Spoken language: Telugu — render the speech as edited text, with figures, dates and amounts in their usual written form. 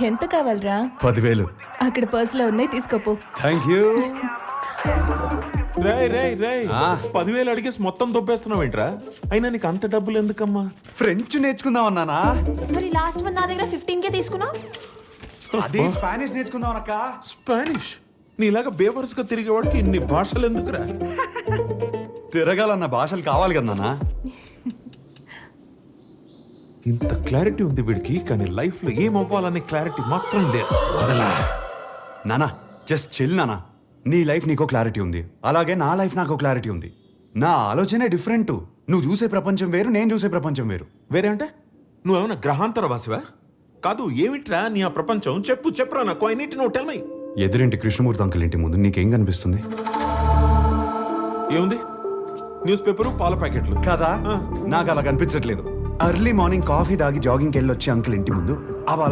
ఎంత కావాలరా? 10,000. అక్కడ పర్సులో ఉన్నాయి, తీసుకోపో. Thank you. రేయ్ 10,000 అడిగేసి మొత్తం దొబ్బేస్తున్నావు ఏంట్రా? అయినా నీకు అంత డబ్బులు ఎందుకమ్మా? ఫ్రెంచ్ నేర్చుకుందాం అన్నానా? మరి లాస్ట్ వన్ నా దగ్గర 15K తీసుకున్నావు. అదే స్పానిష్ నేర్చుకుందాం అక్క. స్పానిష్? నీలాగా బేవర్స్గా తిరిగేవాడికి ఇన్ని భాషలు ఎందుకురా? తిరగాలన్న భాషలు కావాలి కదా నాన్న. ఇంత క్లారిటీ ఉంది వీడికి, కానీ లైఫ్ లో ఏం అవ్వాలనే క్లారిటీ మాత్రం లేదు. వదలా నానా, జస్ట్ చిల్ నానా. నీ లైఫ్ నీకో క్లారిటీ ఉంది, అలాగే నా లైఫ్ నాకు క్లారిటీ ఉంది. నా ఆలోచనే డిఫరెంట్. నువ్వు చూసే ప్రపంచం వేరు, నేను చూసే ప్రపంచం వేరు. వేరే అంటే నువ్వేమన్నా గ్రహాంతర వాసివా? కాదు, ఏమిట్రా నీ ఆ ప్రపంచం? చెప్పురా నాకు. I need to know, tell me. ఎదురింటి కృష్ణమూర్తి అంకుల్ ఇంటి ముందు నీకేం కనిపిస్తుంది? ఏముంది? న్యూస్ పేపరు, పాల ప్యాకెట్లు కదా. నాకు అలా కనిపించట్లేదు. ఎర్లీ మార్నింగ్ కాఫీ తాగి జాగింగ్కి వెళ్ళి వచ్చి అంకుల్ ఇంటి ముందు